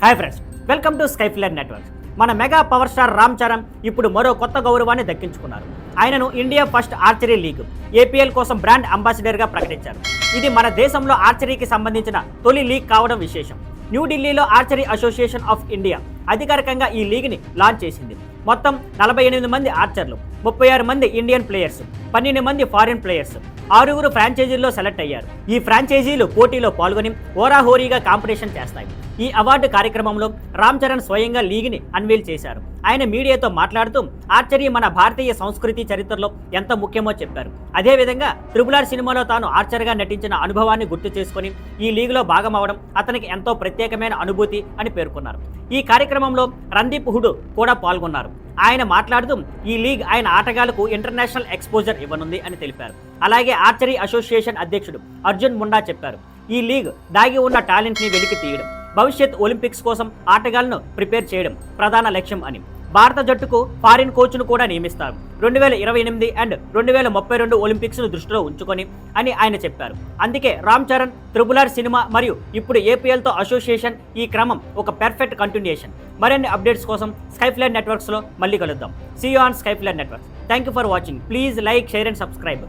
Hi friends, welcome to స్కైఫ్లర్ networks. మన mega power star Ram Charan ఇప్పుడు మరో కొత్త గౌరవాన్ని దక్కించుకున్నారు. ఆయనను India first archery league APL కోసం బ్రాండ్ అంబాసిడర్గా ప్రకటించారు. ఇది మన దేశంలో ఆర్చరీకి సంబంధించిన తొలి లీగ్ కావడం విశేషం. న్యూఢిల్లీలో ఆర్చరీ అసోసియేషన్ ఆఫ్ ఇండియా అధికారికంగా ఈ లీగ్ని లాంచ్ చేసింది. మొత్తం 48 మంది ఆర్చర్లు, 36 మంది ఇండియన్ ప్లేయర్స్, 12 మంది ఫారిన్ ప్లేయర్స్, 6 ఫ్రాంచైజీల్లో సెలెక్ట్ అయ్యారు. ఈ ఫ్రాంచైజీలు పోటీలో పాల్గొని హోరాహోరీగా కాంపిటీషన్ చేస్తాయి. ఈ అవార్డు కార్యక్రమంలో రామ్ చరణ్ స్వయంగా లీగ్ని అన్వీల్ చేశారు. ఆయన మీడియాతో మాట్లాడుతూ ఆర్చరీ మన భారతీయ సంస్కృతి చరిత్రలో ఎంత ముఖ్యమో చెప్పారు. అదేవిధంగా RRR సినిమాలో తాను ఆర్చర్గా నటించిన అనుభవాన్ని గుర్తు చేసుకుని ఈ లీగ్లో భాగమవడం అతనికి ఎంతో ప్రత్యేకమైన అనుభూతి అని పేర్కొన్నారు. ఈ కార్యక్రమంలో రణదీప్ హుడ్ కూడా పాల్గొన్నారు. ఆయన మాట్లాడుతూ ఈ లీగ్ ఆయన ఆటగాళ్లకు ఇంటర్నేషనల్ ఎక్స్పోజర్ ఇవ్వనుంది అని తెలిపారు. అలాగే ఆర్చరీ అసోసియేషన్ అధ్యక్షుడు అర్జున్ ముండా చెప్పారు, ఈ లీగ్ దాగి ఉన్న టాలెంట్ని వెలికి తీయడం, భవిష్యత్ ఒలింపిక్స్ కోసం ఆటగాళ్లను ప్రిపేర్ చేయడం ప్రధాన లక్ష్యం అని. భారత జట్టుకు ఫారిన్ కోచ్ను కూడా నియమిస్తారు 2028 అండ్ 2032 ఒలింపిక్స్ను దృష్టిలో ఉంచుకొని అని ఆయన చెప్పారు. అందుకే రామ్ చరణ్ RRR సినిమా మరియు ఇప్పుడు ఏపీఎల్తో అసోసియేషన్ ఈ క్రమం ఒక పెర్ఫెక్ట్ కంటిన్యూషన్. మరిన్ని అప్డేట్స్ కోసం స్కైఫ్లర్ నెట్వర్క్స్లో మళ్ళీ కలుద్దాం. సీ యూ ఆన్ స్కైఫ్లర్ networks. Thank you for watching. Please like, share and subscribe.